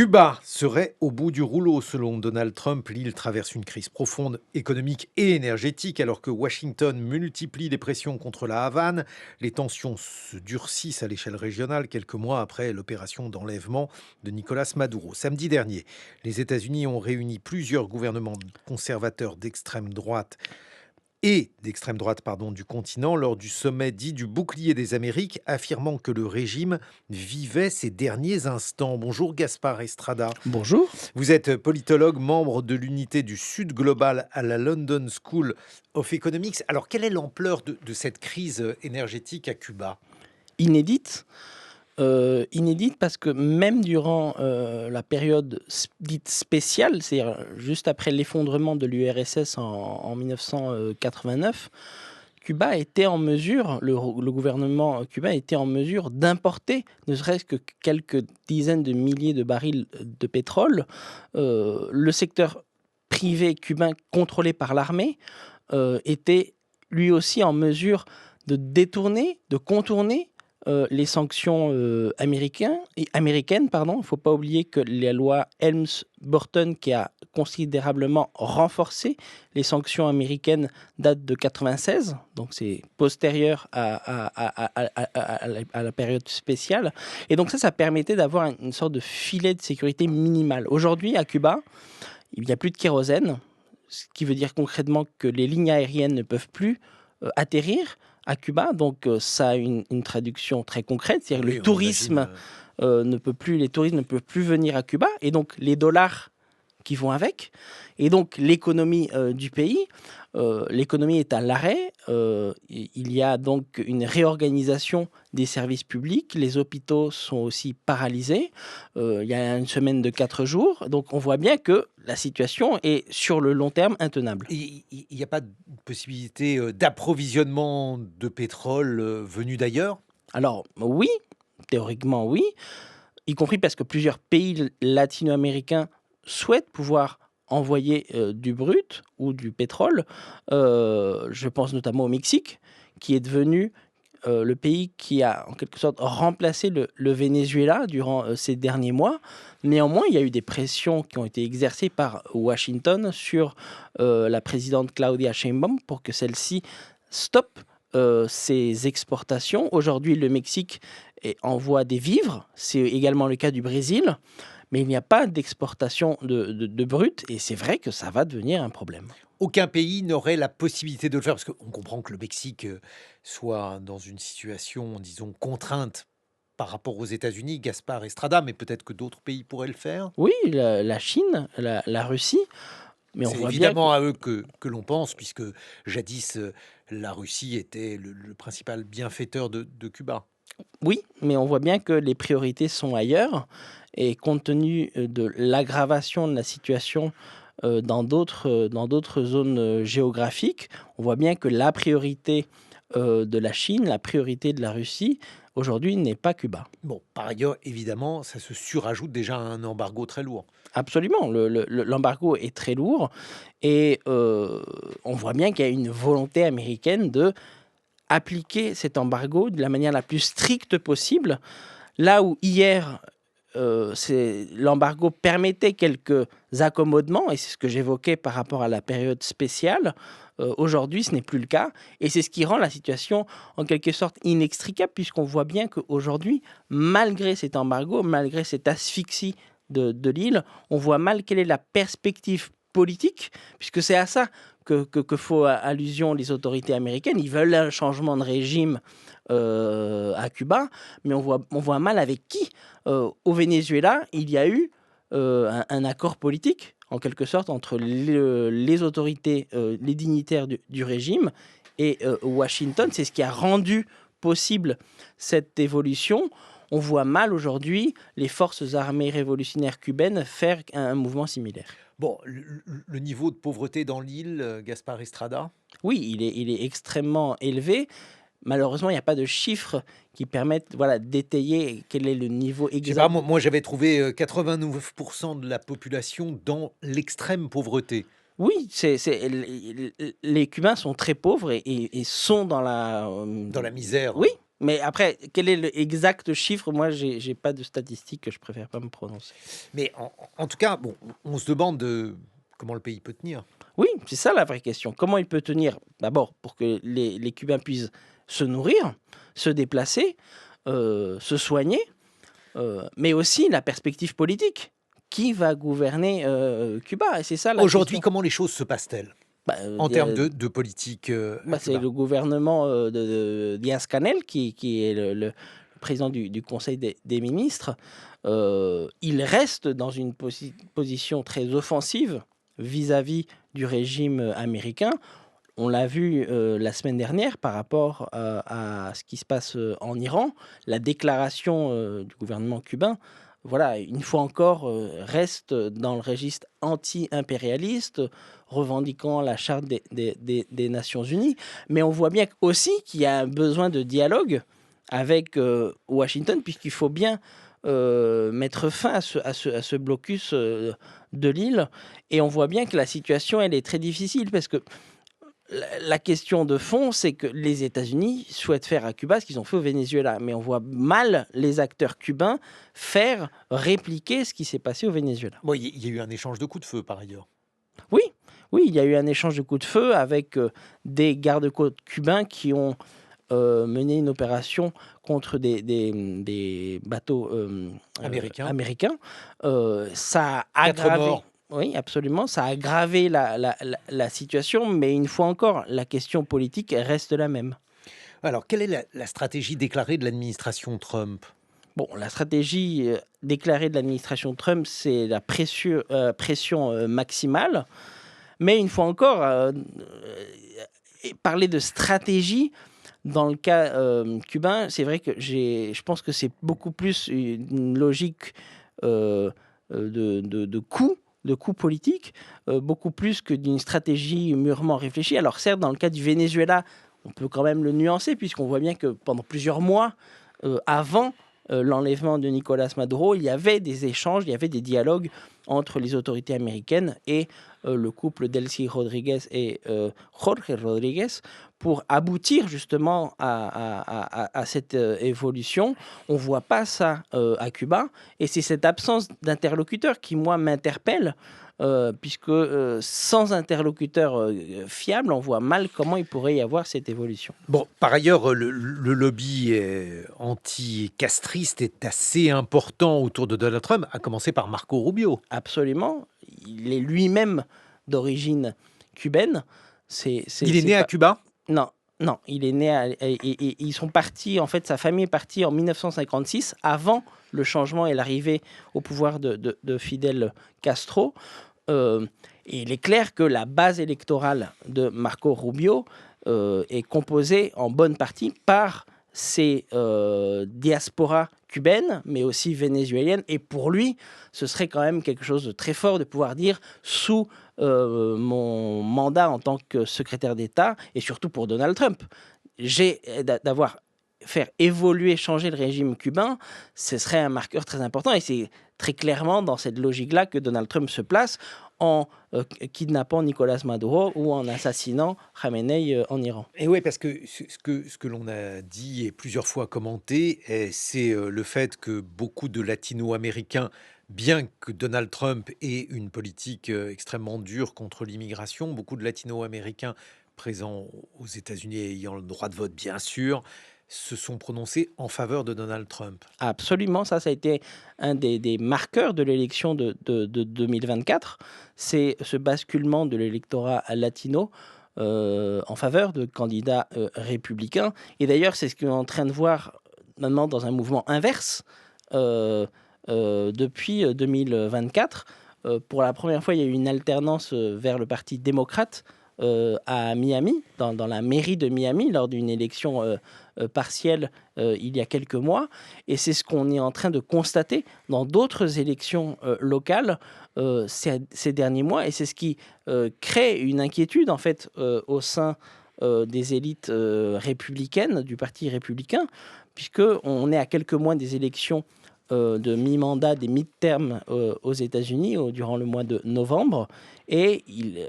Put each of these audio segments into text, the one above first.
Cuba serait au bout du rouleau selon Donald Trump. L'île traverse une crise profonde économique et énergétique alors que Washington multiplie les pressions contre la Havane. Les tensions se durcissent à l'échelle régionale quelques mois après l'opération d'enlèvement de Nicolas Maduro. Samedi dernier, les États-Unis ont réuni plusieurs gouvernements conservateurs d'extrême droite du continent lors du sommet dit du bouclier des Amériques, affirmant que le régime vivait ses derniers instants. Bonjour Gaspard Estrada. Bonjour. Vous êtes politologue, membre de l'unité du Sud global à la London School of Economics. Alors, quelle est l'ampleur de cette crise énergétique à Cuba ? Inédite. Inédite parce que même durant la période dite spéciale, c'est-à-dire juste après l'effondrement de l'URSS en 1989, Cuba était en mesure, le gouvernement cubain était en mesure d'importer ne serait-ce que quelques dizaines de milliers de barils de pétrole. Le secteur privé cubain contrôlé par l'armée était lui aussi en mesure de détourner, de contourner les sanctions américaines. Il ne faut pas oublier que la loi Helms-Burton, qui a considérablement renforcé les sanctions américaines, date de 96, donc c'est postérieur à la période spéciale. Et donc ça permettait d'avoir une sorte de filet de sécurité minimal. Aujourd'hui, à Cuba, il n'y a plus de kérosène, ce qui veut dire concrètement que les lignes aériennes ne peuvent plus atterrir à Cuba. Donc ça a une traduction très concrète, c'est-à-dire Oui, le tourisme les touristes ne peuvent plus venir à Cuba, et donc les dollars qui vont avec, et donc l'économie du pays. L'économie est à l'arrêt. Il y a donc une réorganisation des services publics. Les hôpitaux sont aussi paralysés. Il y a une semaine de 4 jours. Donc on voit bien que la situation est sur le long terme intenable. Il n'y a pas de possibilité d'approvisionnement de pétrole venu d'ailleurs ? Alors oui, théoriquement oui, y compris parce que plusieurs pays latino-américains souhaitent pouvoir envoyer du brut ou du pétrole. Je pense notamment au Mexique, qui est devenu le pays qui a en quelque sorte remplacé le Venezuela durant ces derniers mois. Néanmoins, il y a eu des pressions qui ont été exercées par Washington sur la présidente Claudia Sheinbaum pour que celle-ci stoppe ses exportations. Aujourd'hui, le Mexique envoie des vivres. C'est également le cas du Brésil. Mais il n'y a pas d'exportation de brut, et c'est vrai que ça va devenir un problème. Aucun pays n'aurait la possibilité de le faire, parce qu'on comprend que le Mexique soit dans une situation, disons, contrainte par rapport aux États-Unis, Gaspard Estrada, mais peut-être que d'autres pays pourraient le faire. Oui, la Chine, la Russie, mais on C'est voit bien évidemment à eux que l'on pense, puisque jadis, la Russie était le principal bienfaiteur de Cuba. oui, mais on voit bien que les priorités sont ailleurs, et compte tenu de l'aggravation de la situation dans d'autres zones géographiques, on voit bien que la priorité de la Chine, la priorité de la Russie, aujourd'hui n'est pas Cuba. Bon, par ailleurs, évidemment, ça se surajoute déjà à un embargo très lourd. Absolument, l'embargo est très lourd, et on voit bien qu'il y a une volonté américaine de appliquer cet embargo de la manière la plus stricte possible. Là où hier, l'embargo permettait quelques accommodements, et c'est ce que j'évoquais par rapport à la période spéciale, aujourd'hui ce n'est plus le cas, et c'est ce qui rend la situation en quelque sorte inextricable, puisqu'on voit bien qu'aujourd'hui, malgré cet embargo, malgré cette asphyxie de l'île, on voit mal quelle est la perspective politique, puisque c'est à ça que font allusion les autorités américaines. Ils veulent un changement de régime à Cuba, mais on voit mal avec qui. Au Venezuela, il y a eu un accord politique, en quelque sorte, entre les autorités, les dignitaires du régime et Washington. C'est ce qui a rendu possible cette évolution. On voit mal aujourd'hui les forces armées révolutionnaires cubaines faire un mouvement similaire. Bon, le niveau de pauvreté dans l'île, Gaspard Estrada? Oui, il est extrêmement élevé. Malheureusement, il n'y a pas de chiffres qui permettent d'étayer quel est le niveau Je sais pas, exact. moi j'avais trouvé 89% de la population dans l'extrême pauvreté. Oui, les Cubains sont très pauvres et sont dans la... Dans la misère. oui, Mais après, quel est l'exact chiffre? Moi, j'ai pas de statistiques, je préfère pas me prononcer. Mais en tout cas, bon, on se demande comment le pays peut tenir. Oui, c'est ça la vraie question. Comment il peut tenir? D'abord, pour que les Cubains puissent se nourrir, se déplacer, se soigner, mais aussi la perspective politique. Qui va gouverner Cuba? Et c'est ça la Aujourd'hui, question. comment les choses se passent-elles Bah, en termes de politique à c'est Cuba? le gouvernement de Diaz-Canel qui est le président du Conseil des ministres. Il reste dans une position très offensive vis-à-vis du régime américain. On l'a vu la semaine dernière par rapport à ce qui se passe en Iran. La déclaration du gouvernement cubain, voilà, une fois encore, reste dans le registre anti-impérialiste, revendiquant la charte des Nations Unies. Mais on voit bien aussi qu'il y a un besoin de dialogue avec Washington, puisqu'il faut bien mettre fin à ce blocus de l'île. Et on voit bien que la situation, elle est très difficile, parce que la question de fond, c'est que les États-Unis souhaitent faire à Cuba ce qu'ils ont fait au Venezuela. Mais on voit mal les acteurs cubains faire répliquer ce qui s'est passé au Venezuela. Bon, il y a eu un échange de coups de feu par ailleurs. Oui, oui, il y a eu un échange de coups de feu avec des gardes-côtes cubains qui ont mené une opération contre des bateaux Américain. américains. Ça a 4 aggravé. morts. Oui, absolument. Ça a aggravé la situation, mais une fois encore, la question politique reste la même. Alors, quelle est la stratégie déclarée de l'administration Trump? Bon, la stratégie déclarée de l'administration Trump, c'est la pression maximale. Mais une fois encore, parler de stratégie dans le cas cubain, c'est vrai que je pense que c'est beaucoup plus une logique de coût politique, beaucoup plus que d'une stratégie mûrement réfléchie. Alors certes, dans le cas du Venezuela, on peut quand même le nuancer, puisqu'on voit bien que pendant plusieurs mois, avant l'enlèvement de Nicolas Maduro, il y avait des échanges, il y avait des dialogues entre les autorités américaines et le couple Delcy Rodriguez et Jorge Rodriguez pour aboutir justement à cette évolution. On ne voit pas ça à Cuba, et c'est cette absence d'interlocuteur qui, moi, m'interpelle, puisque sans interlocuteur fiable, on voit mal comment il pourrait y avoir cette évolution. Bon, par ailleurs, le lobby anti-castriste est assez important autour de Donald Trump, à commencer par Marco Rubio. Absolument. Il est lui-même d'origine cubaine. Il est né à Cuba? Non, non, il est né et ils sont partis, en fait, sa famille est partie en 1956, avant le changement et l'arrivée au pouvoir de Fidel Castro. Et il est clair que la base électorale de Marco Rubio est composée en bonne partie par ces diasporas cubaines, mais aussi vénézuéliennes. Et pour lui, ce serait quand même quelque chose de très fort de pouvoir dire, sous mon mandat en tant que secrétaire d'État, et surtout pour Donald Trump, d'avoir faire évoluer, changer le régime cubain, ce serait un marqueur très important. Et c'est très clairement dans cette logique-là que Donald Trump se place, en kidnappant Nicolas Maduro ou en assassinant Khamenei en Iran. Et oui, parce que ce que l'on a dit et plusieurs fois commenté, c'est le fait que beaucoup de latino-américains, bien que Donald Trump ait une politique extrêmement dure contre l'immigration, beaucoup de latino-américains présents aux États-Unis et ayant le droit de vote, bien sûr, se sont prononcés en faveur de Donald Trump. Absolument, ça a été un des marqueurs de l'élection de 2024. C'est ce basculement de l'électorat latino en faveur de candidats républicains. Et d'ailleurs, c'est ce qu'on est en train de voir maintenant dans un mouvement inverse depuis 2024. Pour la première fois, il y a eu une alternance vers le Parti démocrate à Miami, dans la mairie de Miami, lors d'une élection partielle il y a quelques mois. Et c'est ce qu'on est en train de constater dans d'autres élections locales ces derniers mois. Et c'est ce qui crée une inquiétude, en fait, au sein des élites républicaines, du Parti républicain, puisqu'on est à quelques mois des élections de mi-mandat des mid-terms aux États-Unis durant le mois de novembre. Et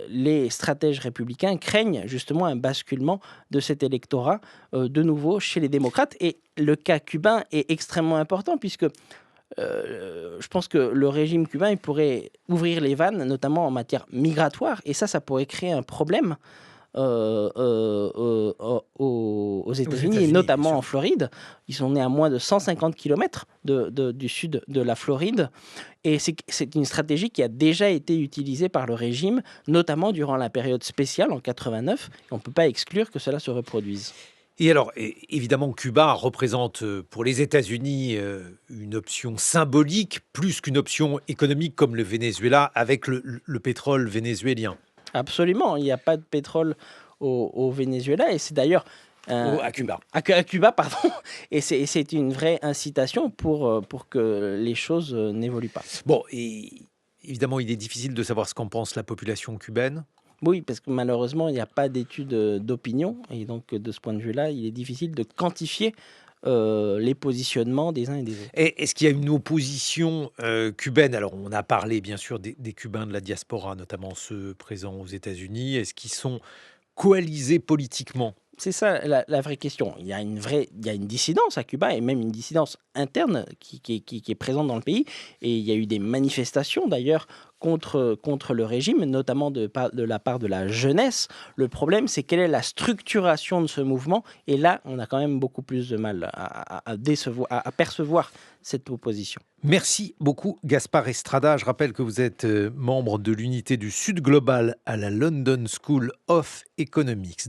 les stratèges républicains craignent justement un basculement de cet électorat de nouveau chez les démocrates. Et le cas cubain est extrêmement important puisque je pense que le régime cubain il pourrait ouvrir les vannes, notamment en matière migratoire. Et ça pourrait créer un problème aux Aux États-Unis, et États-Unis, bien notamment sûr. en Floride. Ils sont nés à moins de 150 kilomètres du sud de la Floride. Et c'est une stratégie qui a déjà été utilisée par le régime, notamment durant la période spéciale en 89. On ne peut pas exclure que cela se reproduise. Et alors, évidemment, Cuba représente pour les États-Unis une option symbolique plus qu'une option économique comme le Venezuela avec le pétrole vénézuélien. Absolument, il n'y a pas de pétrole au Venezuela, et c'est d'ailleurs À Cuba. à Cuba, pardon, et c'est une vraie incitation pour que les choses n'évoluent pas. Bon, et évidemment, il est difficile de savoir ce qu'en pense la population cubaine. Oui, parce que malheureusement, il n'y a pas d'études d'opinion, et donc de ce point de vue-là, il est difficile de quantifier les positionnements des uns et des autres. Et est-ce qu'il y a une opposition cubaine? Alors, on a parlé bien sûr des Cubains de la diaspora, notamment ceux présents aux États-Unis. Est-ce qu'ils sont coalisés politiquement? C'est ça la vraie question. Il y a une dissidence à Cuba, et même une dissidence interne qui est présente dans le pays. Et il y a eu des manifestations d'ailleurs contre le régime, notamment de la part de la jeunesse. Le problème, c'est quelle est la structuration de ce mouvement. Et là, on a quand même beaucoup plus de mal à percevoir cette opposition. Merci beaucoup, Gaspard Estrada. Je rappelle que vous êtes membre de l'unité du Sud Global à la London School of Economics.